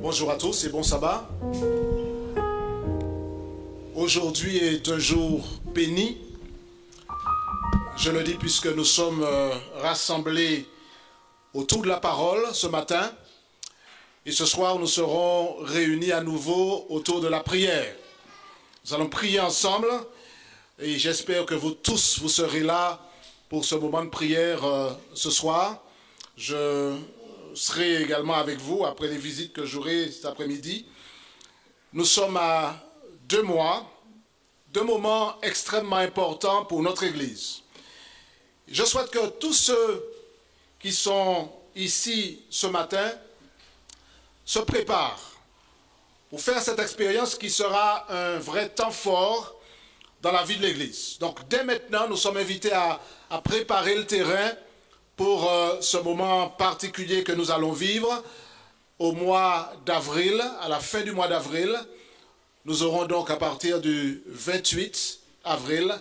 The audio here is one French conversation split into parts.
Bonjour à tous et bon sabbat. Aujourd'hui est un jour béni. Je le dis puisque nous sommes rassemblés autour de la parole ce matin. Et ce soir, nous serons réunis à nouveau autour de la prière. Nous allons prier ensemble et j'espère que vous tous, vous serez là pour ce moment de prière ce soir. Je serai également avec vous après les visites que j'aurai cet après-midi. Nous sommes à 2 mois, 2 moments extrêmement importants pour notre Église. Je souhaite que tous ceux qui sont ici ce matin se préparent pour faire cette expérience qui sera un vrai temps fort dans la vie de l'Église. Donc dès maintenant, nous sommes invités à préparer le terrain pour ce moment particulier que nous allons vivre au mois d'avril, à la fin du mois d'avril. Nous aurons donc à partir du 28 avril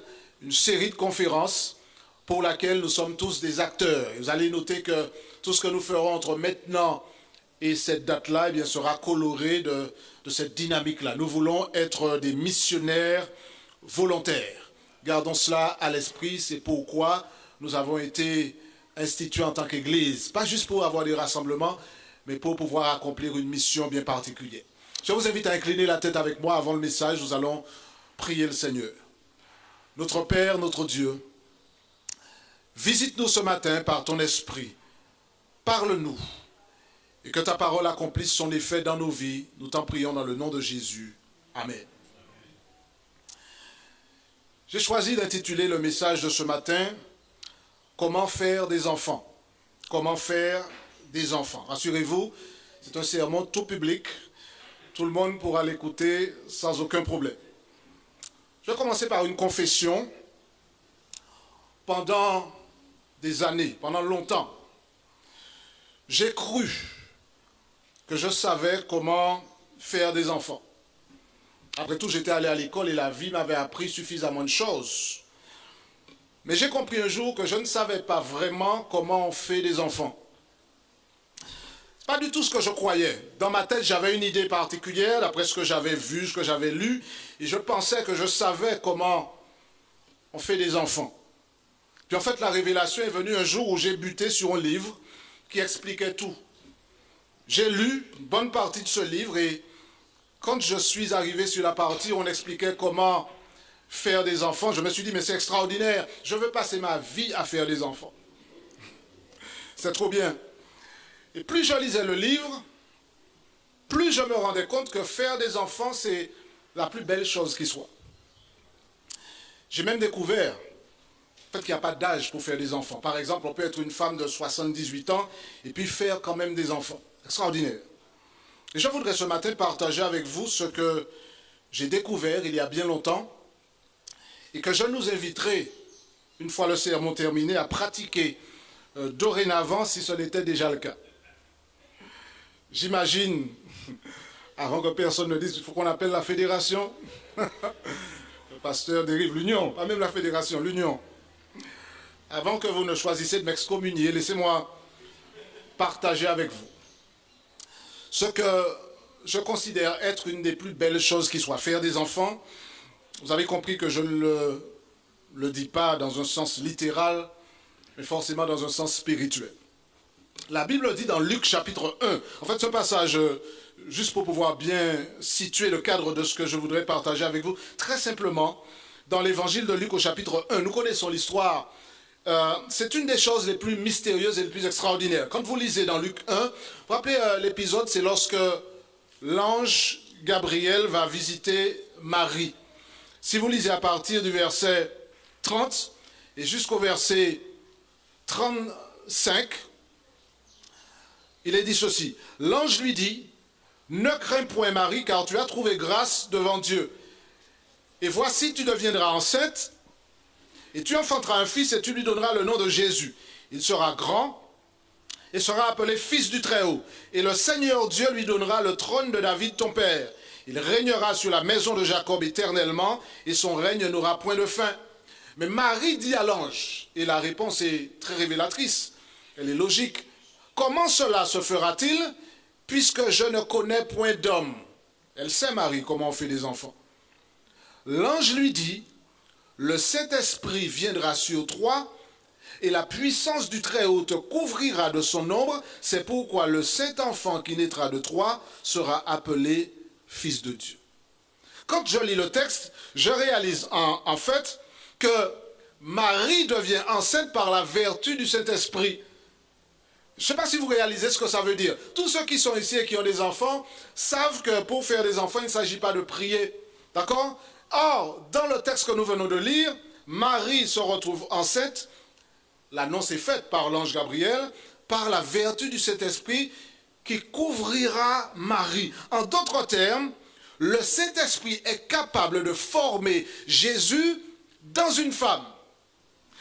une série de conférences pour laquelle nous sommes tous des acteurs. Et vous allez noter que tout ce que nous ferons entre maintenant et cette date-là, eh bien, sera coloré de cette dynamique-là. Nous voulons être des missionnaires volontaires. Gardons cela à l'esprit, c'est pourquoi nous avons été institués en tant qu'Église. Pas juste pour avoir des rassemblements, mais pour pouvoir accomplir une mission bien particulière. Je vous invite à incliner la tête avec moi avant le message. Nous allons prier le Seigneur. Notre Père, notre Dieu, visite-nous ce matin par ton esprit. Parle-nous. Et que ta parole accomplisse son effet dans nos vies. Nous t'en prions dans le nom de Jésus. Amen. J'ai choisi d'intituler le message de ce matin « Comment faire des enfants ?» Comment faire des enfants. Rassurez-vous, c'est un sermon tout public. Tout le monde pourra l'écouter sans aucun problème. Je vais commencer par une confession. Pendant des années, pendant longtemps, j'ai cru que je savais comment faire des enfants. Après tout, j'étais allé à l'école et la vie m'avait appris suffisamment de choses. Mais j'ai compris un jour que je ne savais pas vraiment comment on fait des enfants. C'est pas du tout ce que je croyais. Dans ma tête, j'avais une idée particulière, d'après ce que j'avais vu, ce que j'avais lu, et je pensais que je savais comment on fait des enfants. Puis en fait, la révélation est venue un jour où j'ai buté sur un livre qui expliquait tout. J'ai lu une bonne partie de ce livre et quand je suis arrivé sur la partie où on expliquait comment faire des enfants, je me suis dit, mais c'est extraordinaire, je veux passer ma vie à faire des enfants. C'est trop bien. Et plus je lisais le livre, plus je me rendais compte que faire des enfants, c'est la plus belle chose qui soit. J'ai même découvert en fait, qu'il n'y a pas d'âge pour faire des enfants. Par exemple, on peut être une femme de 78 ans et puis faire quand même des enfants. Extraordinaire. Et je voudrais ce matin partager avec vous ce que j'ai découvert il y a bien longtemps et que je nous inviterai, une fois le sermon terminé, à pratiquer dorénavant si ce n'était déjà le cas. J'imagine, avant que personne ne dise, il faut qu'on appelle la fédération. Le pasteur dérive l'union, pas même la fédération, l'union. Avant que vous ne choisissiez de m'excommunier, laissez-moi partager avec vous ce que je considère être une des plus belles choses qui soit. Faire des enfants, vous avez compris que je ne le dis pas dans un sens littéral, mais forcément dans un sens spirituel. La Bible dit dans Luc chapitre 1, en fait ce passage, juste pour pouvoir bien situer le cadre de ce que je voudrais partager avec vous, très simplement, dans l'évangile de Luc au chapitre 1, nous connaissons l'histoire. C'est une des choses les plus mystérieuses et les plus extraordinaires. Quand vous lisez dans Luc 1, vous vous rappelez l'épisode, c'est lorsque l'ange Gabriel va visiter Marie. Si vous lisez à partir du verset 30 et jusqu'au verset 35, il est dit ceci. L'ange lui dit, « Ne crains point Marie, car tu as trouvé grâce devant Dieu. Et voici, tu deviendras enceinte, et tu enfanteras un fils, et tu lui donneras le nom de Jésus. Il sera grand, et sera appelé fils du Très-Haut. Et le Seigneur Dieu lui donnera le trône de David, ton père. Il régnera sur la maison de Jacob éternellement, et son règne n'aura point de fin. » Mais Marie dit à l'ange, et la réponse est très révélatrice, elle est logique. « Comment cela se fera-t-il, puisque je ne connais point d'homme. Elle sait, Marie, comment on fait des enfants. L'ange lui dit, le Saint-Esprit viendra sur toi, et la puissance du Très-Haut te couvrira de son ombre. C'est pourquoi le Saint-Enfant qui naîtra de toi sera appelé Fils de Dieu. Quand je lis le texte, je réalise en fait que Marie devient enceinte par la vertu du Saint-Esprit. Je ne sais pas si vous réalisez ce que ça veut dire. Tous ceux qui sont ici et qui ont des enfants savent que pour faire des enfants, il ne s'agit pas de prier. D'accord? Or, dans le texte que nous venons de lire, Marie se retrouve enceinte. L'annonce est faite par l'ange Gabriel, par la vertu du Saint-Esprit qui couvrira Marie. En d'autres termes, le Saint-Esprit est capable de former Jésus dans une femme.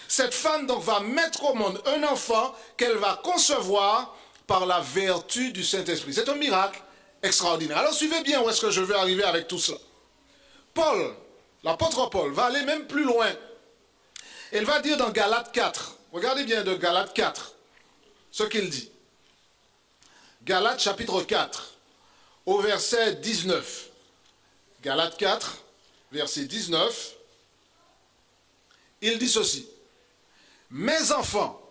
Cette femme donc va mettre au monde un enfant qu'elle va concevoir par la vertu du Saint-Esprit. C'est un miracle extraordinaire. Alors suivez bien où est-ce que je veux arriver avec tout cela. Paul, l'apôtre Paul, va aller même plus loin. Il va dire dans Galates 4, regardez bien de Galates 4, ce qu'il dit. Galates chapitre 4, au verset 19. Galates 4, verset 19, il dit ceci. Mes enfants,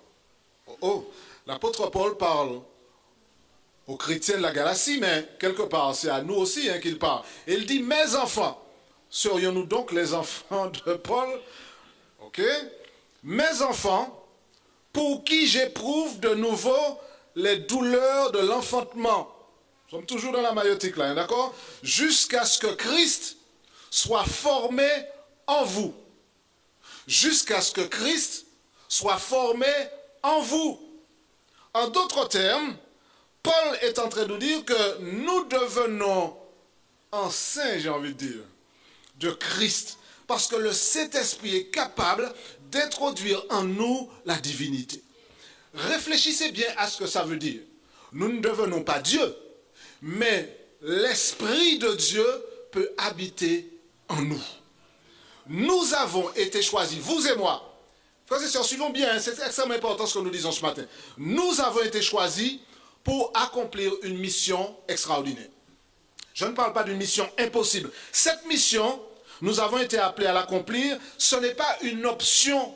l'apôtre Paul parle aux chrétiens de la Galatie, mais quelque part c'est à nous aussi qu'il parle. Il dit, mes enfants, serions-nous donc les enfants de Paul? Ok? Mes enfants, pour qui j'éprouve de nouveau les douleurs de l'enfantement. Nous sommes toujours dans la maïotique là, d'accord? Jusqu'à ce que Christ soit formé en vous. Jusqu'à ce que Christ soit formé en vous. En d'autres termes, Paul est en train de nous dire que nous devenons enceints, j'ai envie de dire, de Christ. Parce que le Saint-Esprit est capable d'introduire en nous la divinité. Réfléchissez bien à ce que ça veut dire. Nous ne devenons pas Dieu, mais l'Esprit de Dieu peut habiter en nous. Nous avons été choisis, vous et moi. Frères et sœurs, suivons bien, c'est extrêmement important ce que nous disons ce matin. Nous avons été choisis pour accomplir une mission extraordinaire. Je ne parle pas d'une mission impossible. Cette mission, nous avons été appelés à l'accomplir. Ce n'est pas une option.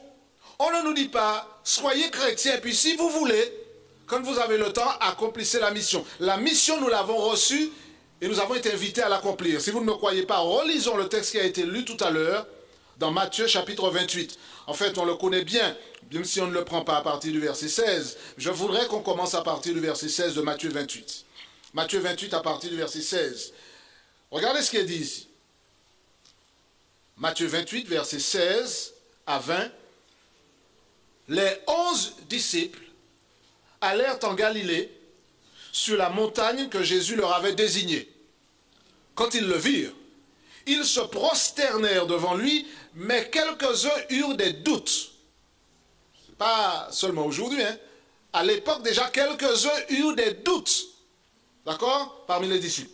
On ne nous dit pas, soyez chrétiens, puis si vous voulez, quand vous avez le temps, accomplissez la mission. La mission, nous l'avons reçue et nous avons été invités à l'accomplir. Si vous ne me croyez pas, relisons le texte qui a été lu tout à l'heure dans Matthieu chapitre 28. En fait, on le connaît bien, même si on ne le prend pas à partir du verset 16. Je voudrais qu'on commence à partir du verset 16 de Matthieu 28. Matthieu 28 à partir du verset 16. Regardez ce qui est dit ici. Matthieu 28, verset 16 à 20. Les 11 disciples allèrent en Galilée sur la montagne que Jésus leur avait désignée. Quand ils le virent, ils se prosternèrent devant lui, mais quelques-uns eurent des doutes. Pas seulement aujourd'hui, À l'époque déjà, quelques-uns eurent des doutes. D'accord? Parmi les disciples.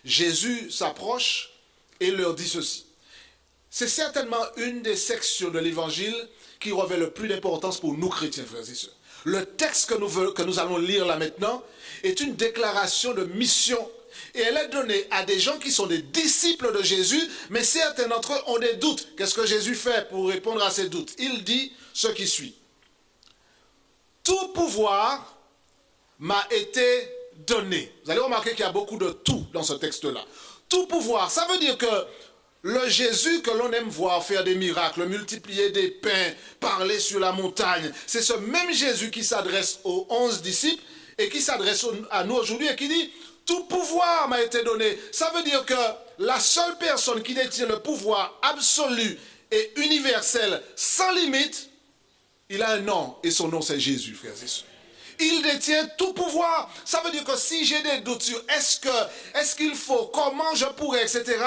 Jésus s'approche et leur dit ceci. C'est certainement une des sections de l'évangile qui revêt le plus d'importance pour nous chrétiens, frères et sœurs. Le texte que nous allons lire là maintenant est une déclaration de mission. Et elle est donnée à des gens qui sont des disciples de Jésus, mais certains d'entre eux ont des doutes. Qu'est-ce que Jésus fait pour répondre à ces doutes? Il dit ce qui suit. Tout pouvoir m'a été donné. Vous allez remarquer qu'il y a beaucoup de tout dans ce texte-là. Tout pouvoir, ça veut dire que le Jésus que l'on aime voir faire des miracles, multiplier des pains, parler sur la montagne, c'est ce même Jésus qui s'adresse aux 11 disciples et qui s'adresse à nous aujourd'hui et qui dit « Tout pouvoir m'a été donné ». Ça veut dire que la seule personne qui détient le pouvoir absolu et universel sans limite, il a un nom et son nom c'est Jésus, frères et sœurs. Il détient tout pouvoir. Ça veut dire que si j'ai des doutes sur est-ce qu'il faut, comment je pourrais, etc.,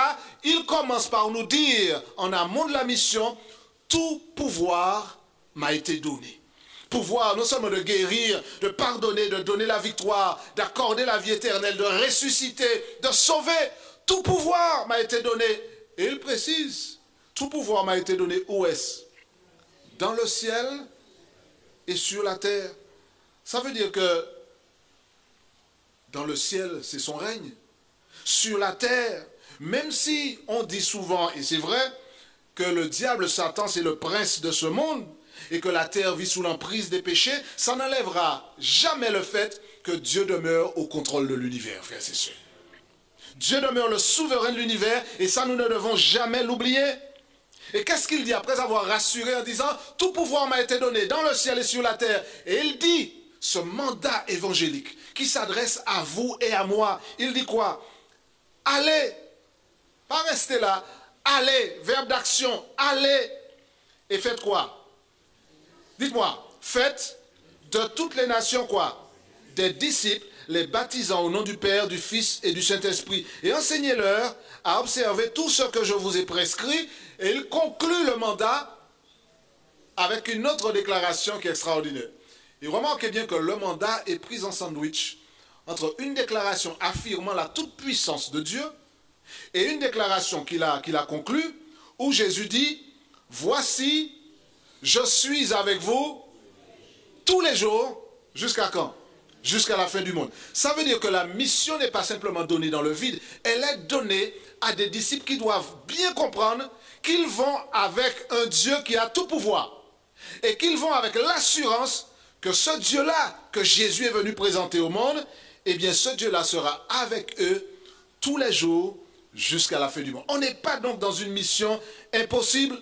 il commence par nous dire, en amont de la mission, tout pouvoir m'a été donné. Pouvoir non seulement de guérir, de pardonner, de donner la victoire, d'accorder la vie éternelle, de ressusciter, de sauver. Tout pouvoir m'a été donné. Et il précise, tout pouvoir m'a été donné où est-ce? Dans le ciel et sur la terre. Ça veut dire que Dans le ciel, c'est son règne. Sur la terre, même si on dit souvent, et c'est vrai, que le diable Satan, c'est le prince de ce monde, et que la terre vit sous l'emprise des péchés, ça n'enlèvera jamais le fait que Dieu demeure au contrôle de l'univers, frères et sœurs. Dieu demeure le souverain de l'univers, et ça, nous ne devons jamais l'oublier. Et qu'est-ce qu'il dit après avoir rassuré en disant « Tout pouvoir m'a été donné dans le ciel et sur la terre ». Et il dit, ce mandat évangélique qui s'adresse à vous et à moi, il dit quoi? Allez, pas rester là, allez, verbe d'action, allez, et faites quoi? Dites-moi, faites de toutes les nations quoi? Des disciples, les baptisant au nom du Père, du Fils et du Saint-Esprit. Et enseignez-leur à observer tout ce que je vous ai prescrit. Et il conclut le mandat avec une autre déclaration qui est extraordinaire. Et remarquez bien que le mandat est pris en sandwich entre une déclaration affirmant la toute-puissance de Dieu et une déclaration qu'il a conclue où Jésus dit « Voici, je suis avec vous tous les jours, jusqu'à quand? Jusqu'à la fin du monde. » Ça veut dire que la mission n'est pas simplement donnée dans le vide, elle est donnée à des disciples qui doivent bien comprendre qu'ils vont avec un Dieu qui a tout pouvoir et qu'ils vont avec l'assurance que ce Dieu-là que Jésus est venu présenter au monde, eh bien ce Dieu-là sera avec eux tous les jours jusqu'à la fin du monde. On n'est pas donc dans une mission impossible.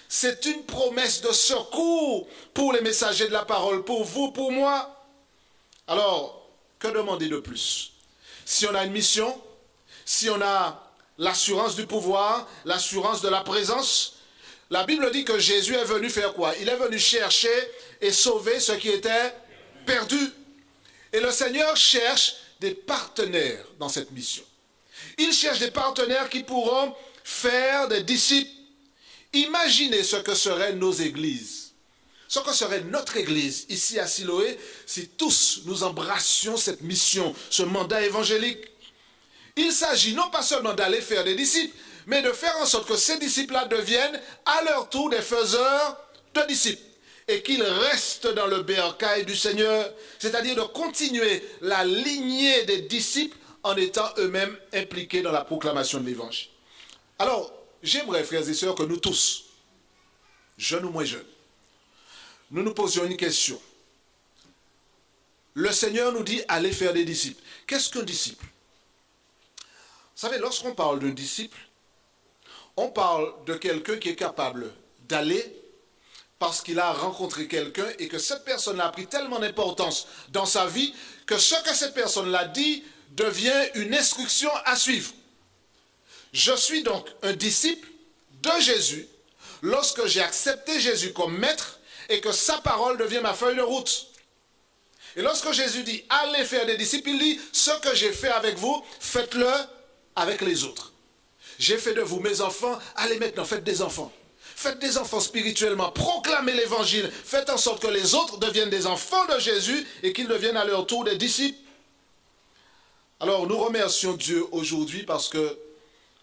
C'est une promesse de secours pour les messagers de la parole, pour vous, pour moi. Alors, que demander de plus? Si on a une mission, si on a l'assurance du pouvoir, l'assurance de la présence, la Bible dit que Jésus est venu faire quoi? Il est venu chercher et sauver ce qui était perdu. Et le Seigneur cherche des partenaires dans cette mission. Il cherche des partenaires qui pourront faire des disciples. Imaginez ce que seraient nos églises, ce que serait notre église ici à Siloé si tous nous embrassions cette mission, ce mandat évangélique. Il s'agit non pas seulement d'aller faire des disciples, mais de faire en sorte que ces disciples-là deviennent à leur tour des faiseurs de disciples et qu'ils restent dans le bercail du Seigneur, c'est-à-dire de continuer la lignée des disciples en étant eux-mêmes impliqués dans la proclamation de l'évangile. Alors, j'aimerais, frères et sœurs, que nous tous, jeunes ou moins jeunes, nous nous posions une question. Le Seigneur nous dit, allez faire des disciples. Qu'est-ce qu'un disciple? Vous savez, lorsqu'on parle d'un disciple, on parle de quelqu'un qui est capable d'aller parce qu'il a rencontré quelqu'un et que cette personne a pris tellement d'importance dans sa vie que ce que cette personne-là dit devient une instruction à suivre. Je suis donc un disciple de Jésus lorsque j'ai accepté Jésus comme maître et que sa parole devient ma feuille de route. Et lorsque Jésus dit « Allez faire des disciples », il dit « Ce que j'ai fait avec vous, faites-le avec les autres. J'ai fait de vous mes enfants, allez maintenant, faites des enfants. Faites des enfants spirituellement, proclamez l'évangile, faites en sorte que les autres deviennent des enfants de Jésus et qu'ils deviennent à leur tour des disciples. » Alors nous remercions Dieu aujourd'hui parce que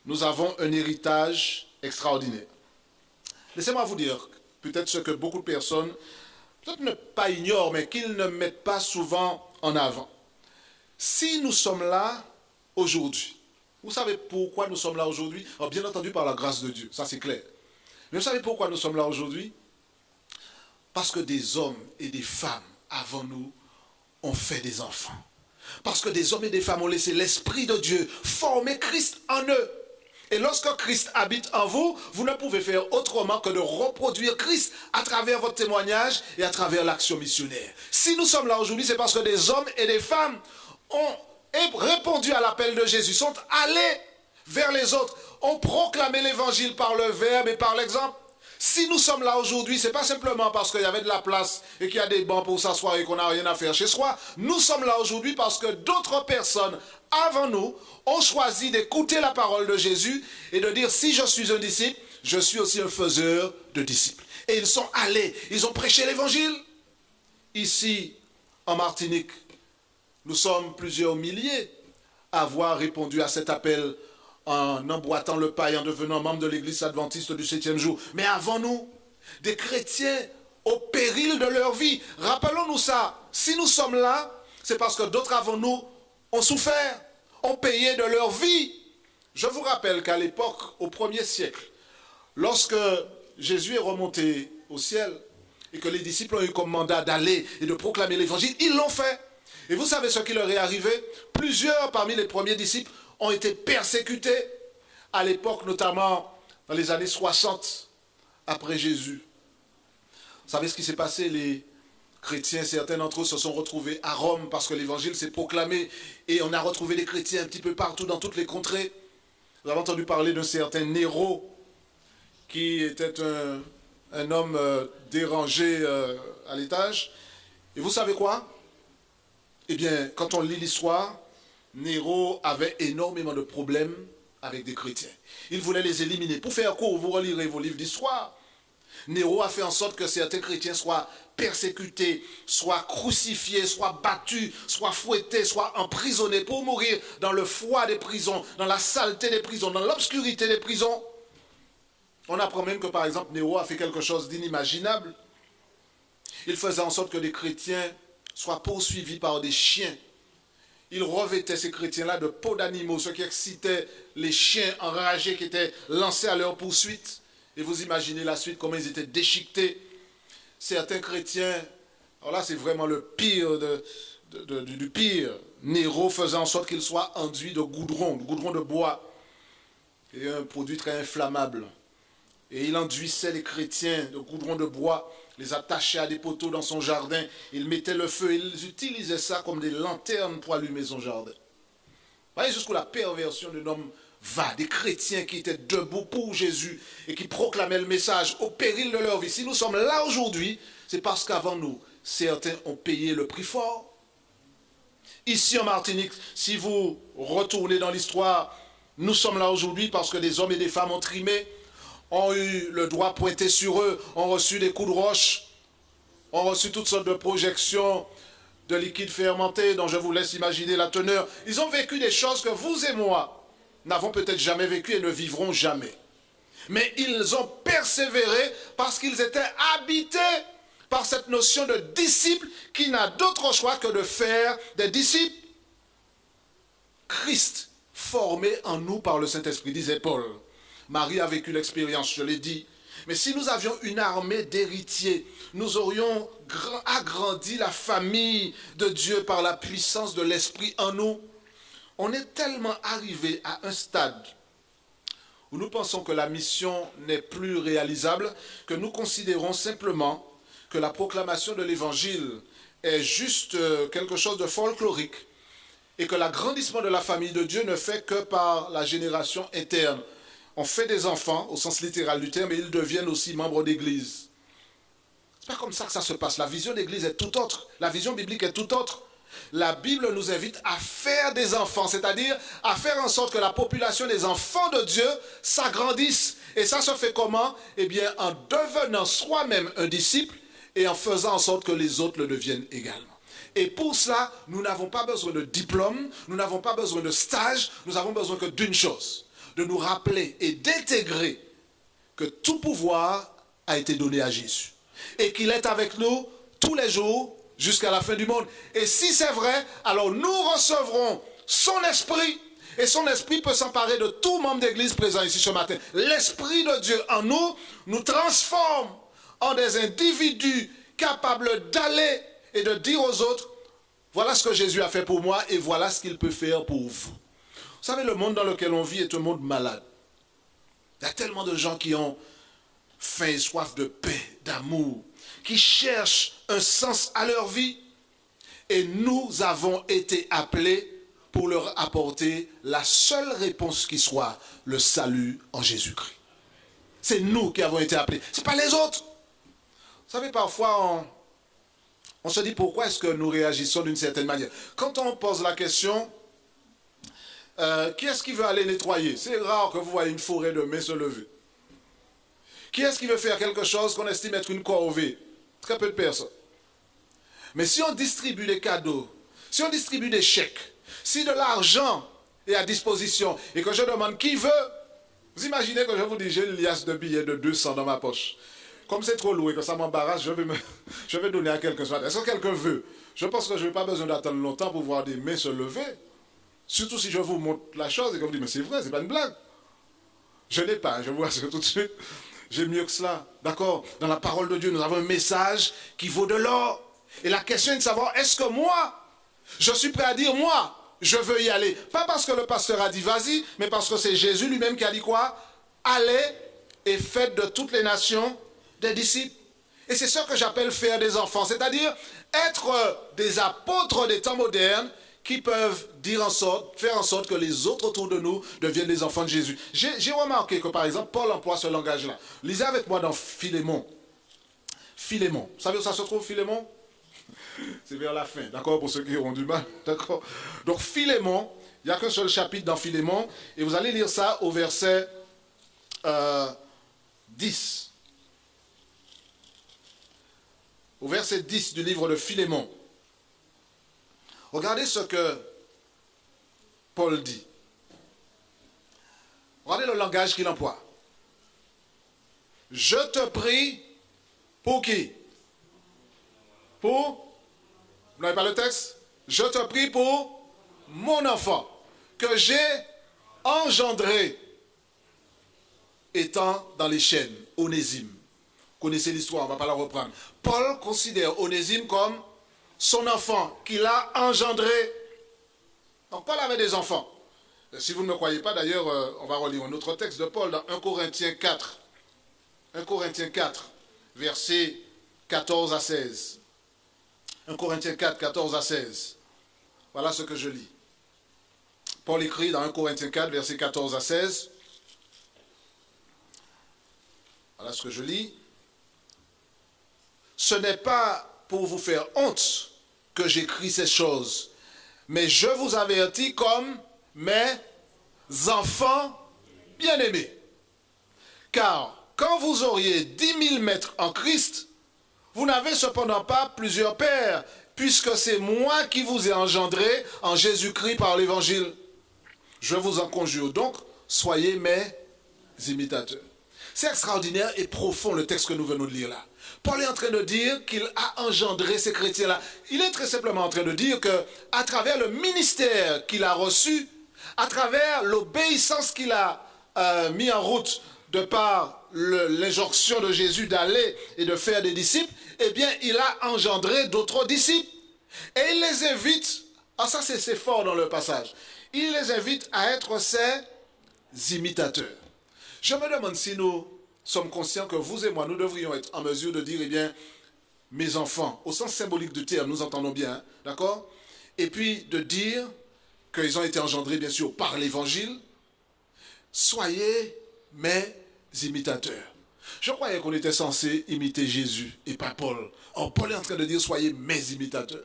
nous avons un héritage extraordinaire. Laissez-moi vous dire, peut-être ce que beaucoup de personnes, peut-être ne pas ignorent, mais qu'ils ne mettent pas souvent en avant. Si nous sommes là aujourd'hui, vous savez pourquoi nous sommes là aujourd'hui? Bien entendu par la grâce de Dieu, ça c'est clair. Mais vous savez pourquoi nous sommes là aujourd'hui? Parce que des hommes et des femmes avant nous ont fait des enfants. Parce que des hommes et des femmes ont laissé l'Esprit de Dieu former Christ en eux. Et lorsque Christ habite en vous, vous ne pouvez faire autrement que de reproduire Christ à travers votre témoignage et à travers l'action missionnaire. Si nous sommes là aujourd'hui, c'est parce que des hommes et des femmes ont répondu à l'appel de Jésus, sont allés vers les autres, ont proclamé l'évangile par le verbe et par l'exemple. Si nous sommes là aujourd'hui, ce n'est pas simplement parce qu'il y avait de la place et qu'il y a des bancs pour s'asseoir et qu'on n'a rien à faire chez soi. Nous sommes là aujourd'hui parce que d'autres personnes avant nous ont choisi d'écouter la parole de Jésus et de dire si je suis un disciple, je suis aussi un faiseur de disciples. Et ils sont allés, ils ont prêché l'évangile. Ici, en Martinique, nous sommes plusieurs milliers à avoir répondu à cet appel en emboîtant le pas et en devenant membre de l'église adventiste du 7e jour. Mais avant nous, des chrétiens au péril de leur vie. Rappelons-nous ça. Si nous sommes là, c'est parce que d'autres avant nous ont souffert, ont payé de leur vie. Je vous rappelle qu'à l'époque, au 1er siècle, lorsque Jésus est remonté au ciel et que les disciples ont eu comme mandat d'aller et de proclamer l'évangile, ils l'ont fait. Et vous savez ce qui leur est arrivé? Plusieurs parmi les premiers disciples ont été persécutés à l'époque, notamment dans les années 60 après Jésus. Vous savez ce qui s'est passé? Les chrétiens, certains d'entre eux se sont retrouvés à Rome parce que l'évangile s'est proclamé et on a retrouvé les chrétiens un petit peu partout dans toutes les contrées. Vous avez entendu parler d'un certain Néro qui était un homme dérangé à l'étage. Et vous savez quoi? Eh bien, quand on lit l'histoire, Néro avait énormément de problèmes avec des chrétiens. Il voulait les éliminer. Pour faire court, vous relirez vos livres d'histoire. Néro a fait en sorte que certains chrétiens soient persécutés, soient crucifiés, soient battus, soient fouettés, soient emprisonnés pour mourir dans le froid des prisons, dans la saleté des prisons, dans l'obscurité des prisons. On apprend même que, par exemple, Néro a fait quelque chose d'inimaginable. Il faisait en sorte que les chrétiens soient poursuivis par des chiens. Il revêtait ces chrétiens-là de peaux d'animaux, ce qui excitait les chiens enragés qui étaient lancés à leur poursuite. Et vous imaginez la suite, comment ils étaient déchiquetés. Certains chrétiens, alors là c'est vraiment le pire du pire. Néro faisait en sorte qu'ils soient enduits de goudron de bois, qui est un produit très inflammable. Et il enduisait les chrétiens de goudron de bois, les attachait à des poteaux dans son jardin. Il mettait le feu, ils utilisaient ça comme des lanternes pour allumer son jardin. Vous voyez jusqu'où la perversion d'un homme va, des chrétiens qui étaient debout pour Jésus et qui proclamaient le message au péril de leur vie. Si nous sommes là aujourd'hui, c'est parce qu'avant nous, certains ont payé le prix fort. Ici en Martinique, si vous retournez dans l'histoire, nous sommes là aujourd'hui parce que des hommes et des femmes ont trimé, ont eu le doigt pointé sur eux, ont reçu des coups de roche, ont reçu toutes sortes de projections de liquide fermenté dont je vous laisse imaginer la teneur. Ils ont vécu des choses que vous et moi n'avons peut-être jamais vécues et ne vivrons jamais. Mais ils ont persévéré parce qu'ils étaient habités par cette notion de disciple qui n'a d'autre choix que de faire des disciples. Christ formé en nous par le Saint-Esprit, disait Paul. Marie a vécu l'expérience, je l'ai dit. Mais si nous avions une armée d'héritiers, nous aurions agrandi la famille de Dieu par la puissance de l'Esprit en nous. On est tellement arrivé à un stade où nous pensons que la mission n'est plus réalisable, que nous considérons simplement que la proclamation de l'Évangile est juste quelque chose de folklorique et que l'agrandissement de la famille de Dieu ne fait que par la génération interne. On fait des enfants, au sens littéral du terme, et ils deviennent aussi membres d'église. Ce n'est pas comme ça que ça se passe. La vision d'église est tout autre. La vision biblique est tout autre. La Bible nous invite à faire des enfants, c'est-à-dire à faire en sorte que la population des enfants de Dieu s'agrandisse. Et ça se fait comment? Eh bien, en devenant soi-même un disciple et en faisant en sorte que les autres le deviennent également. Et pour cela, nous n'avons pas besoin de diplôme, nous n'avons pas besoin de stage, nous avons besoin que d'une chose, de nous rappeler et d'intégrer que tout pouvoir a été donné à Jésus. Et qu'il est avec nous tous les jours jusqu'à la fin du monde. Et si c'est vrai, alors nous recevrons son esprit. Et son esprit peut s'emparer de tout membre d'église présent ici ce matin. L'esprit de Dieu en nous nous transforme en des individus capables d'aller et de dire aux autres, voilà ce que Jésus a fait pour moi et voilà ce qu'il peut faire pour vous. Vous savez, le monde dans lequel on vit est un monde malade. Il y a tellement de gens qui ont faim et soif de paix, d'amour, qui cherchent un sens à leur vie. Et nous avons été appelés pour leur apporter la seule réponse qui soit le salut en Jésus-Christ. C'est nous qui avons été appelés, ce n'est pas les autres. Vous savez, parfois, on se dit pourquoi est-ce que nous réagissons d'une certaine manière. Quand on pose la question, qui est-ce qui veut aller nettoyer? C'est rare que vous voyez une forêt de mains se lever. Qui est-ce qui veut faire quelque chose qu'on estime être une corvée? Très peu de personnes. Mais si on distribue des cadeaux, si on distribue des chèques, si de l'argent est à disposition et que je demande qui veut, vous imaginez que je vous dis j'ai une liasse de billets de 200 dans ma poche. Comme c'est trop lourd et que ça m'embarrasse, je vais donner à quelqu'un. Est-ce que quelqu'un veut? Je pense que je n'ai pas besoin d'attendre longtemps pour voir des mains se lever. Surtout si je vous montre la chose et que vous dites, mais c'est vrai, c'est pas une blague. Je n'ai pas, je vous rassure tout de suite. J'ai mieux que cela. D'accord? Dans la parole de Dieu, nous avons un message qui vaut de l'or. Et la question est de savoir, est-ce que moi, je suis prêt à dire, moi, je veux y aller. Pas parce que le pasteur a dit vas-y, mais parce que c'est Jésus lui-même qui a dit quoi? Allez et faites de toutes les nations des disciples. Et c'est ce que j'appelle faire des enfants, c'est-à-dire être des apôtres des temps modernes qui peuvent faire en sorte que les autres autour de nous deviennent des enfants de Jésus. J'ai remarqué que, par exemple, Paul emploie ce langage-là. Lisez avec moi dans Philémon. Philémon. Vous savez où ça se trouve, Philémon? C'est vers la fin, d'accord, pour ceux qui auront du mal, d'accord. Donc, Philémon, il n'y a qu'un seul chapitre dans Philémon, et vous allez lire ça au verset 10. Au verset 10 du livre de Philémon. Regardez ce que Paul dit. Regardez le langage qu'il emploie. Je te prie pour qui? Pour? Vous n'avez pas le texte? Je te prie pour mon enfant que j'ai engendré étant dans les chaînes, Onésime. Vous connaissez l'histoire, on ne va pas la reprendre. Paul considère Onésime comme son enfant qu'il a engendré. Donc Paul avait des enfants. Si vous ne me croyez pas, d'ailleurs, on va relire un autre texte de Paul dans 1 Corinthiens 4. 1 Corinthiens 4, versets 14 à 16. 1 Corinthiens 4, 14 à 16. Voilà ce que je lis. Paul écrit dans 1 Corinthiens 4, versets 14 à 16. Voilà ce que je lis. Ce n'est pas pour vous faire honte que j'écris ces choses, mais je vous avertis comme mes enfants bien-aimés. Car quand vous auriez 10 000 maîtres en Christ, vous n'avez cependant pas plusieurs pères, puisque c'est moi qui vous ai engendré en Jésus-Christ par l'Évangile. Je vous en conjure donc, soyez mes imitateurs. C'est extraordinaire et profond le texte que nous venons de lire là. Paul est en train de dire qu'il a engendré ces chrétiens-là. Il est très simplement en train de dire qu'à travers le ministère qu'il a reçu, à travers l'obéissance qu'il a mis en route de par l'injonction de Jésus d'aller et de faire des disciples, eh bien, il a engendré d'autres disciples. Et il les invite, ça c'est fort dans le passage, il les invite à être ses imitateurs. Je me demande si nous sommes conscients que vous et moi, nous devrions être en mesure de dire, eh bien, mes enfants, au sens symbolique du terme, nous entendons bien, hein, d'accord? Et puis de dire qu'ils ont été engendrés, bien sûr, par l'Évangile. Soyez mes imitateurs. Je croyais qu'on était censé imiter Jésus et pas Paul. Or, Paul est en train de dire, soyez mes imitateurs.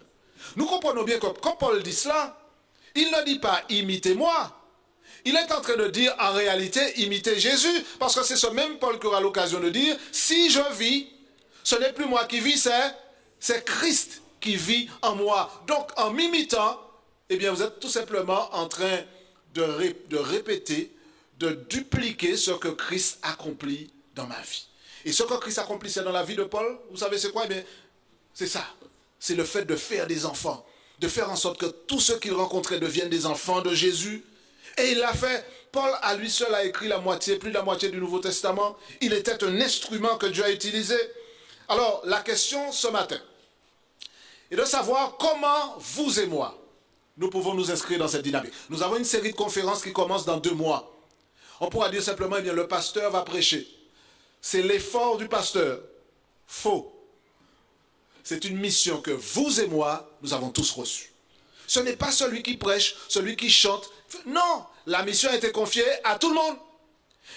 Nous comprenons bien que quand Paul dit cela, il ne dit pas, imitez-moi. Il est en train de dire, en réalité, imitez Jésus. Parce que c'est ce même Paul qui aura l'occasion de dire, si je vis, ce n'est plus moi qui vis, c'est Christ qui vit en moi. Donc, en m'imitant, eh bien, vous êtes tout simplement en train de répéter, de dupliquer ce que Christ accomplit dans ma vie. Et ce que Christ accomplissait dans la vie de Paul, vous savez c'est quoi? Eh bien, c'est ça. C'est le fait de faire des enfants. De faire en sorte que tous ceux qu'il rencontrait deviennent des enfants de Jésus. Et il l'a fait. Paul, à lui seul, a écrit plus de la moitié du Nouveau Testament. Il était un instrument que Dieu a utilisé. Alors, la question ce matin est de savoir comment vous et moi, nous pouvons nous inscrire dans cette dynamique. Nous avons une série de conférences qui commence dans 2 mois. On pourra dire simplement, eh bien, le pasteur va prêcher. C'est l'effort du pasteur. Faux. C'est une mission que vous et moi, nous avons tous reçue. Ce n'est pas celui qui prêche, celui qui chante. Non, la mission a été confiée à tout le monde.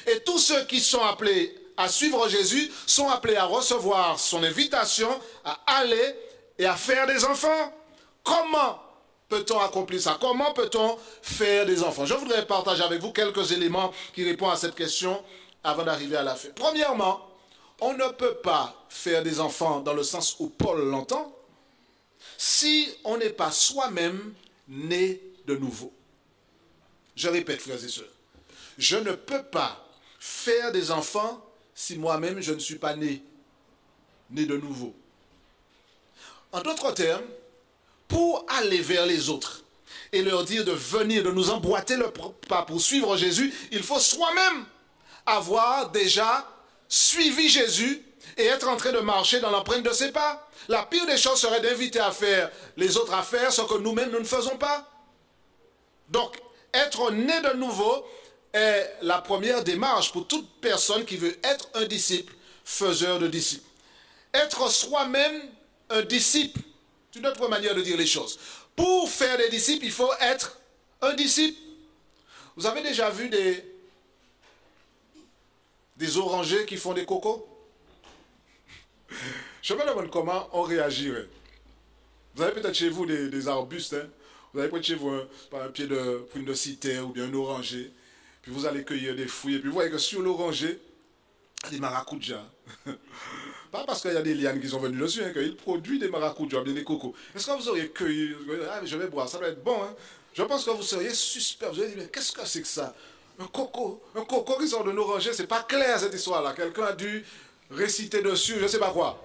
Et tous ceux qui sont appelés à suivre Jésus sont appelés à recevoir son invitation, à aller et à faire des enfants. Comment peut-on accomplir ça? Comment peut-on faire des enfants? Je voudrais partager avec vous quelques éléments qui répondent à cette question avant d'arriver à la fin. Premièrement, on ne peut pas faire des enfants dans le sens où Paul l'entend si on n'est pas soi-même né de nouveau. Je répète, frères et sœurs, je ne peux pas faire des enfants si moi-même je ne suis pas né de nouveau. En d'autres termes, pour aller vers les autres et leur dire de venir, de nous emboîter le pas pour suivre Jésus, il faut soi-même avoir déjà suivi Jésus et être en train de marcher dans l'empreinte de ses pas. La pire des choses serait d'inviter à faire les autres à faire ce que nous-mêmes nous ne faisons pas. Donc, être né de nouveau est la première démarche pour toute personne qui veut être un disciple, faiseur de disciples. Être soi-même un disciple, c'est une autre manière de dire les choses. Pour faire des disciples, il faut être un disciple. Vous avez déjà vu des orangers qui font des cocos? Je me demande comment on réagirait. Vous avez peut-être chez vous des arbustes, hein? Vous avez peut-être chez vous un pied de prune de cythère ou bien un oranger, puis vous allez cueillir des fruits, et puis vous voyez que sur l'oranger, il y a des maracujas. Pas parce qu'il y a des lianes qui sont venues dessus, hein, qu'il produit des maracujas, bien des cocos. Est-ce que vous auriez cueilli? Ah, mais je vais boire, ça doit être bon. Hein? Je pense que vous seriez suspect. Vous allez dire, mais qu'est-ce que c'est que ça? Un coco qui sort d'un oranger, c'est pas clair cette histoire-là. Quelqu'un a dû réciter dessus, je ne sais pas quoi.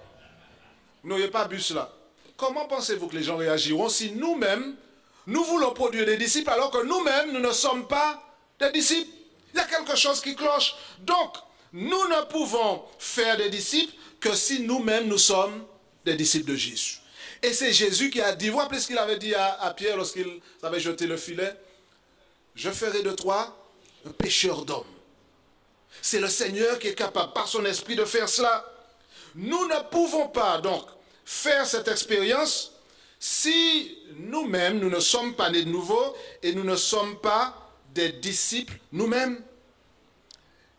Vous n'auriez pas bu cela. Comment pensez-vous que les gens réagiront si nous-mêmes, nous voulons produire des disciples alors que nous-mêmes, nous ne sommes pas des disciples? Il y a quelque chose qui cloche. Donc, nous ne pouvons faire des disciples que si nous-mêmes, nous sommes des disciples de Jésus. Et c'est Jésus qui a dit, vous rappelez ce qu'il avait dit à Pierre lorsqu'il avait jeté le filet? Je ferai de toi un pêcheur d'hommes. C'est le Seigneur qui est capable, par son esprit, de faire cela. Nous ne pouvons pas, donc, faire cette expérience si nous-mêmes, nous ne sommes pas nés de nouveau et nous ne sommes pas des disciples nous-mêmes.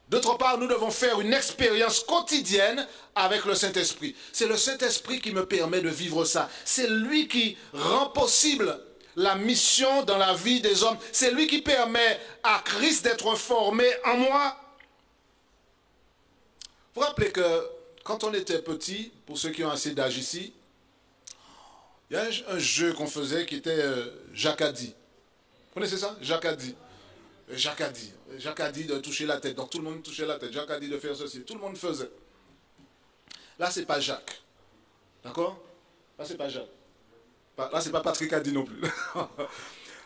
D'autre part, nous devons faire une expérience quotidienne avec le Saint-Esprit. C'est le Saint-Esprit qui me permet de vivre ça. C'est lui qui rend possible la mission dans la vie des hommes. C'est lui qui permet à Christ d'être formé en moi. Vous vous rappelez que quand on était petit, pour ceux qui ont assez d'âge ici, il y a un jeu qu'on faisait qui était Jacadi. Vous connaissez ça? Jacadi. Jacadi de toucher la tête. Donc tout le monde touchait la tête. Jacadi de faire ceci. Tout le monde faisait. Là, c'est pas Jacques. D'accord? Là, c'est pas Jacques. Là, c'est pas Patrick a dit non plus.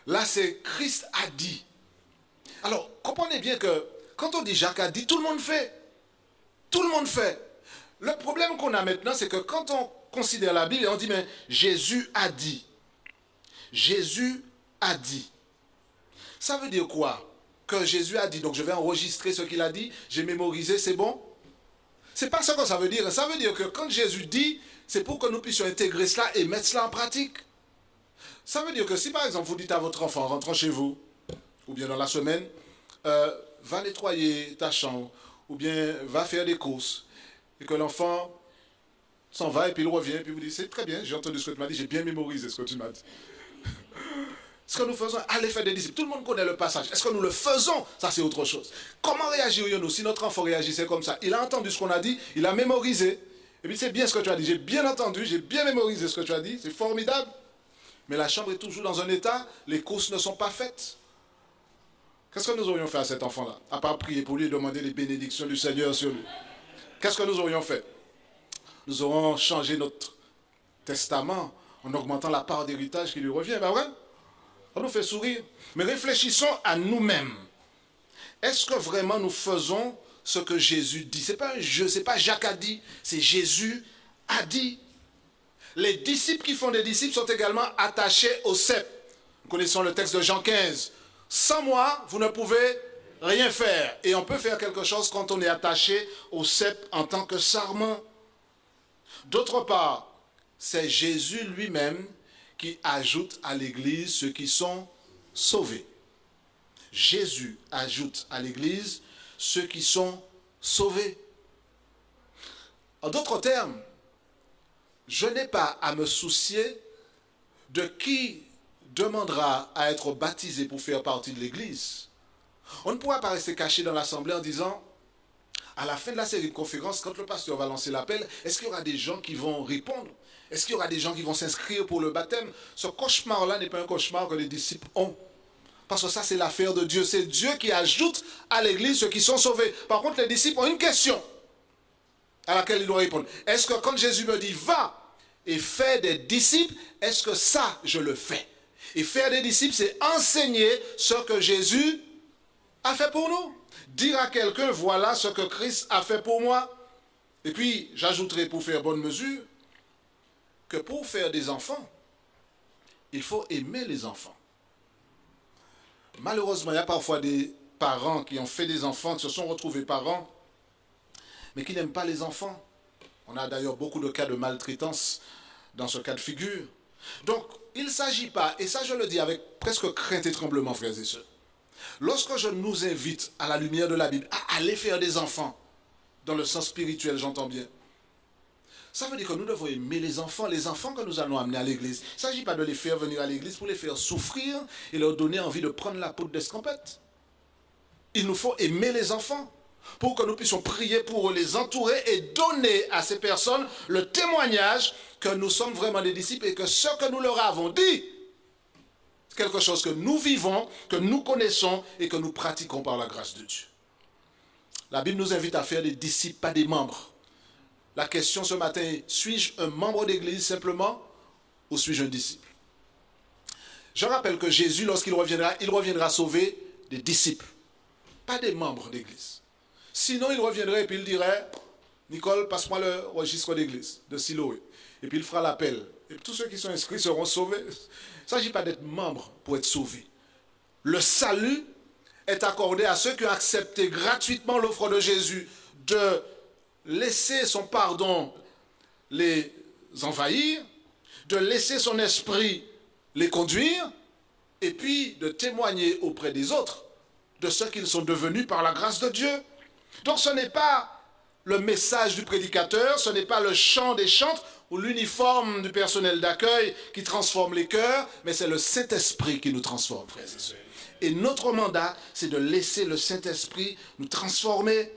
Là, c'est Christ a dit. Alors, comprenez bien que quand on dit Jacques a dit, tout le monde fait. Tout le monde fait. Le problème qu'on a maintenant, c'est que quand on considère la Bible et on dit, mais Jésus a dit. Jésus a dit. Ça veut dire quoi? Que Jésus a dit. Donc, je vais enregistrer ce qu'il a dit. J'ai mémorisé, c'est bon? C'est pas ça que ça veut dire. Ça veut dire que quand Jésus dit, c'est pour que nous puissions intégrer cela et mettre cela en pratique. Ça veut dire que si par exemple vous dites à votre enfant, rentrant chez vous, ou bien dans la semaine, va nettoyer ta chambre, ou bien va faire des courses, et que l'enfant s'en va et puis il revient, et puis vous dites, c'est très bien, j'ai entendu ce que tu m'as dit, j'ai bien mémorisé ce que tu m'as dit. Ce que nous faisons, allez faire des disciples. Tout le monde connaît le passage. Est-ce que nous le faisons? Ça, c'est autre chose. Comment réagirions-nous si notre enfant réagissait comme ça? Il a entendu ce qu'on a dit, il a mémorisé. Et puis c'est bien ce que tu as dit. J'ai bien entendu, j'ai bien mémorisé ce que tu as dit. C'est formidable. Mais la chambre est toujours dans un état, les courses ne sont pas faites. Qu'est-ce que nous aurions fait à cet enfant-là? À part prier pour lui et demander les bénédictions du Seigneur sur lui. Qu'est-ce que nous aurions fait? Nous aurons changé notre testament en augmentant la part d'héritage qui lui revient. Ben ouais. Ça nous fait sourire. Mais réfléchissons à nous-mêmes. Est-ce que vraiment nous faisons ce que Jésus dit? Ce n'est pas un jeu, ce n'est pas Jacques a dit, c'est Jésus a dit. Les disciples qui font des disciples sont également attachés au cep. Nous connaissons le texte de Jean 15. Sans moi, vous ne pouvez rien faire. Et on peut faire quelque chose quand on est attaché au cep en tant que sarment. D'autre part, c'est Jésus lui-même qui ajoute à l'Église ceux qui sont sauvés. Jésus ajoute à l'Église ceux qui sont sauvés. En d'autres termes, je n'ai pas à me soucier de qui demandera à être baptisé pour faire partie de l'Église. On ne pourra pas rester caché dans l'assemblée en disant, à la fin de la série de conférences, quand le pasteur va lancer l'appel, est-ce qu'il y aura des gens qui vont répondre? Est-ce qu'il y aura des gens qui vont s'inscrire pour le baptême? Ce cauchemar-là n'est pas un cauchemar que les disciples ont. Parce que ça, c'est l'affaire de Dieu. C'est Dieu qui ajoute à l'Église ceux qui sont sauvés. Par contre, les disciples ont une question à laquelle ils doivent répondre. Est-ce que quand Jésus me dit, va et fais des disciples, est-ce que ça, je le fais? Et faire des disciples, c'est enseigner ce que Jésus a fait pour nous. Dire à quelqu'un, voilà ce que Christ a fait pour moi. Et puis, j'ajouterai pour faire bonne mesure, que pour faire des enfants, il faut aimer les enfants. Malheureusement, il y a parfois des parents qui ont fait des enfants, qui se sont retrouvés parents, mais qui n'aiment pas les enfants. On a d'ailleurs beaucoup de cas de maltraitance dans ce cas de figure. Donc, il ne s'agit pas, et ça je le dis avec presque crainte et tremblement, frères et sœurs, lorsque je nous invite à la lumière de la Bible à aller faire des enfants, dans le sens spirituel, j'entends bien, ça veut dire que nous devons aimer les enfants que nous allons amener à l'église. Il ne s'agit pas de les faire venir à l'église pour les faire souffrir et leur donner envie de prendre la peau d'escampette. Il nous faut aimer les enfants pour que nous puissions prier pour eux, les entourer et donner à ces personnes le témoignage que nous sommes vraiment des disciples et que ce que nous leur avons dit, c'est quelque chose que nous vivons, que nous connaissons et que nous pratiquons par la grâce de Dieu. La Bible nous invite à faire des disciples, pas des membres. La question ce matin est, suis-je un membre d'église simplement ou suis-je un disciple? Je rappelle que Jésus, lorsqu'il reviendra, il reviendra sauver des disciples, pas des membres d'église. Sinon, il reviendrait et puis il dirait, Nicole, passe-moi le registre d'église de Siloé. Et puis il fera l'appel. Et tous ceux qui sont inscrits seront sauvés. Il ne s'agit pas d'être membre pour être sauvé. Le salut est accordé à ceux qui ont accepté gratuitement l'offre de Jésus de laisser son pardon les envahir, de laisser son esprit les conduire, et puis de témoigner auprès des autres de ce qu'ils sont devenus par la grâce de Dieu. Donc ce n'est pas le message du prédicateur, ce n'est pas le chant des chantres ou l'uniforme du personnel d'accueil qui transforme les cœurs, mais c'est le Saint-Esprit qui nous transforme, frères et sœurs. Et notre mandat, c'est de laisser le Saint-Esprit nous transformer.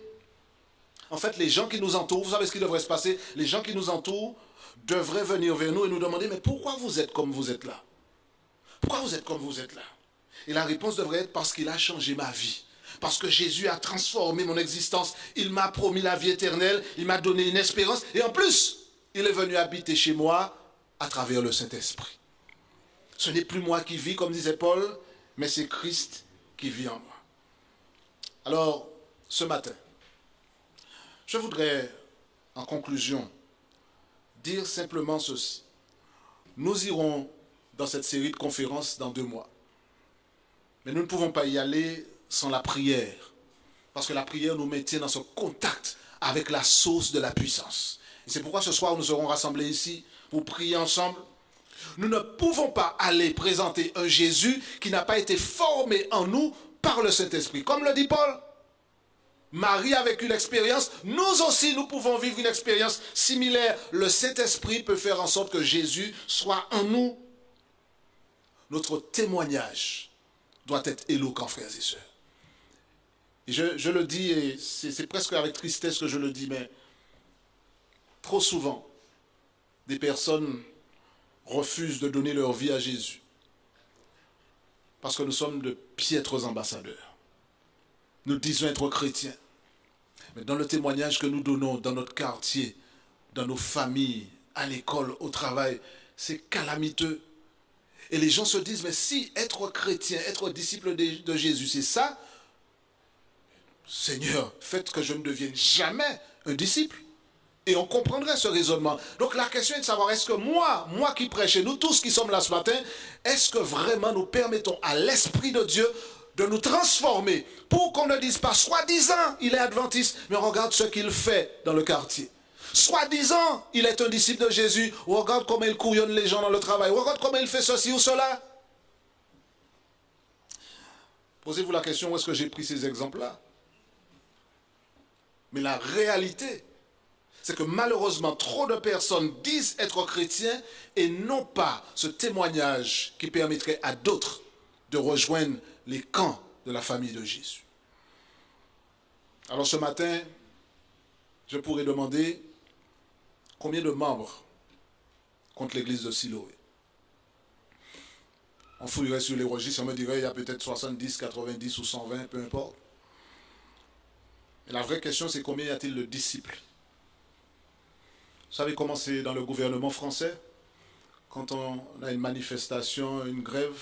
En fait, les gens qui nous entourent, vous savez ce qui devrait se passer? Les gens qui nous entourent devraient venir vers nous et nous demander, mais pourquoi vous êtes comme vous êtes là? Pourquoi vous êtes comme vous êtes là? Et la réponse devrait être parce qu'il a changé ma vie. Parce que Jésus a transformé mon existence. Il m'a promis la vie éternelle. Il m'a donné une espérance. Et en plus, il est venu habiter chez moi à travers le Saint-Esprit. Ce n'est plus moi qui vis, comme disait Paul, mais c'est Christ qui vit en moi. Alors, ce matin, je voudrais, en conclusion, dire simplement ceci. Nous irons dans cette série de conférences dans 2 mois. Mais nous ne pouvons pas y aller sans la prière. Parce que la prière nous maintient dans ce contact avec la source de la puissance. Et c'est pourquoi ce soir nous serons rassemblés ici pour prier ensemble. Nous ne pouvons pas aller présenter un Jésus qui n'a pas été formé en nous par le Saint-Esprit. Comme le dit Paul, Marie a vécu l'expérience, nous aussi nous pouvons vivre une expérience similaire. Le Saint-Esprit peut faire en sorte que Jésus soit en nous. Notre témoignage doit être éloquent, frères et sœurs. Et je le dis, et c'est presque avec tristesse que je le dis, mais trop souvent, des personnes refusent de donner leur vie à Jésus. Parce que nous sommes de piètres ambassadeurs. Nous disons être chrétiens. Mais dans le témoignage que nous donnons dans notre quartier, dans nos familles, à l'école, au travail, c'est calamiteux. Et les gens se disent, mais si être chrétien, être disciple de Jésus, c'est ça, Seigneur, faites que je ne devienne jamais un disciple. Et on comprendrait ce raisonnement. Donc la question est de savoir, est-ce que moi qui prêche, et nous tous qui sommes là ce matin, est-ce que vraiment nous permettons à l'Esprit de Dieu de nous transformer pour qu'on ne dise pas, soi-disant, il est adventiste, mais on regarde ce qu'il fait dans le quartier. Soi-disant, il est un disciple de Jésus, on regarde comment il couillonne les gens dans le travail, on regarde comment il fait ceci ou cela. Posez-vous la question, où est-ce que j'ai pris ces exemples-là? Mais la réalité, c'est que malheureusement, trop de personnes disent être chrétiens et n'ont pas ce témoignage qui permettrait à d'autres de rejoindre les camps de la famille de Jésus. Alors ce matin, je pourrais demander combien de membres compte l'église de Siloé. On fouillerait sur les registres, on me dirait il y a peut-être 70, 90 ou 120, peu importe. Et la vraie question, c'est combien y a-t-il de disciples? Vous savez comment c'est dans le gouvernement français? quand on a une manifestation, une grève,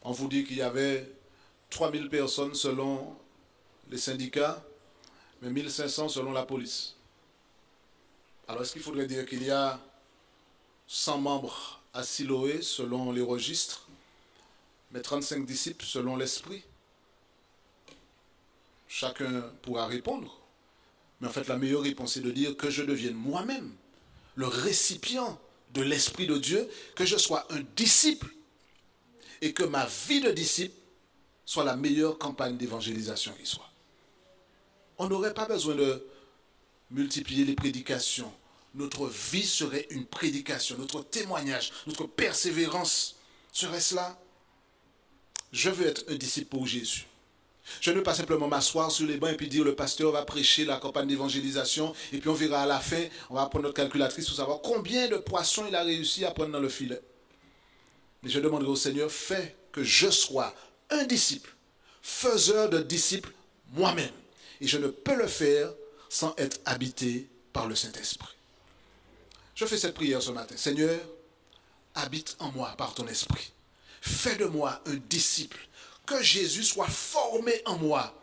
on vous dit qu'il y avait 3000 personnes selon les syndicats, mais 1500 selon la police. Alors est-ce qu'il faudrait dire qu'il y a 100 membres à Siloé selon les registres, mais 35 disciples selon l'esprit? Chacun pourra répondre. Mais en fait, la meilleure réponse est de dire que je devienne moi-même le récipient de l'Esprit de Dieu, que je sois un disciple et que ma vie de disciple soit la meilleure campagne d'évangélisation qui soit. On n'aurait pas besoin de multiplier les prédications. Notre vie serait une prédication, notre témoignage, notre persévérance serait cela. Je veux être un disciple pour Jésus. Je ne veux pas simplement m'asseoir sur les bancs et puis dire le pasteur va prêcher la campagne d'évangélisation et puis on verra à la fin, on va prendre notre calculatrice pour savoir combien de poissons il a réussi à prendre dans le filet. Mais je demanderai au Seigneur, fais que je sois un disciple, faiseur de disciples moi-même. Et je ne peux le faire sans être habité par le Saint-Esprit. Je fais cette prière ce matin. Seigneur, habite en moi par ton esprit. Fais de moi un disciple. Que Jésus soit formé en moi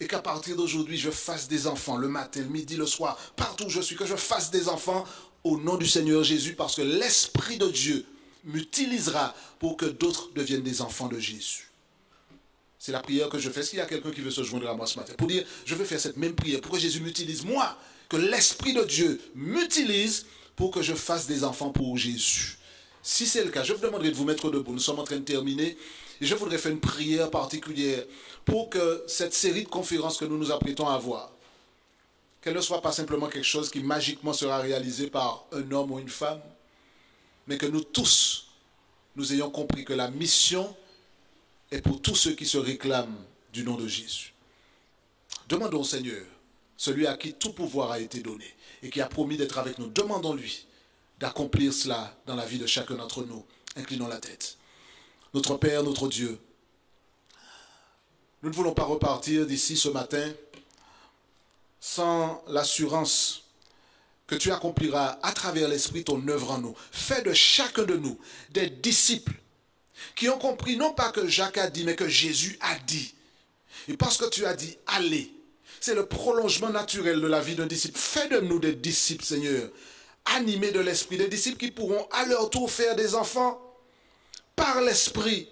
et qu'à partir d'aujourd'hui, je fasse des enfants le matin, le midi, le soir, partout où je suis, que je fasse des enfants au nom du Seigneur Jésus parce que l'Esprit de Dieu m'utilisera pour que d'autres deviennent des enfants de Jésus. C'est la prière que je fais. Est-ce qu'il y a quelqu'un qui veut se joindre à moi ce matin pour dire, je veux faire cette même prière pour que Jésus m'utilise moi, que l'Esprit de Dieu m'utilise pour que je fasse des enfants pour Jésus. Si c'est le cas, je vous demanderai de vous mettre debout. Nous sommes en train de terminer. Et je voudrais faire une prière particulière pour que cette série de conférences que nous nous apprêtons à avoir, qu'elle ne soit pas simplement quelque chose qui magiquement sera réalisé par un homme ou une femme, mais que nous tous, nous ayons compris que la mission est pour tous ceux qui se réclament du nom de Jésus. Demandons au Seigneur, celui à qui tout pouvoir a été donné et qui a promis d'être avec nous, demandons-lui d'accomplir cela dans la vie de chacun d'entre nous. Inclinons la tête. Notre Père, notre Dieu, nous ne voulons pas repartir d'ici ce matin sans l'assurance que tu accompliras à travers l'Esprit ton œuvre en nous. Fais de chacun de nous des disciples qui ont compris non pas que Jacques a dit, mais que Jésus a dit. Et parce que tu as dit, allez, c'est le prolongement naturel de la vie d'un disciple. Fais de nous des disciples, Seigneur, animés de l'Esprit, des disciples qui pourront à leur tour faire des enfants par l'Esprit,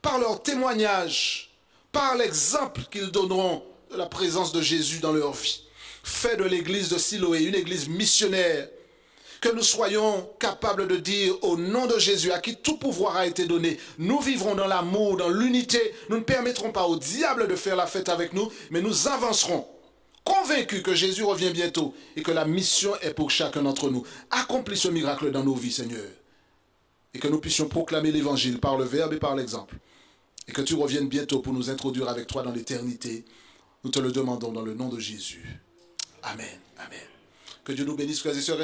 par leur témoignage, par l'exemple qu'ils donneront de la présence de Jésus dans leur vie. Fais de l'église de Siloé une église missionnaire, que nous soyons capables de dire au nom de Jésus à qui tout pouvoir a été donné, nous vivrons dans l'amour, dans l'unité, nous ne permettrons pas au diable de faire la fête avec nous, mais nous avancerons, convaincus que Jésus revient bientôt et que la mission est pour chacun d'entre nous. Accomplis ce miracle dans nos vies, Seigneur. Et que nous puissions proclamer l'évangile par le verbe et par l'exemple. Et que tu reviennes bientôt pour nous introduire avec toi dans l'éternité. Nous te le demandons dans le nom de Jésus. Amen. Amen. Que Dieu nous bénisse, frères et sœurs.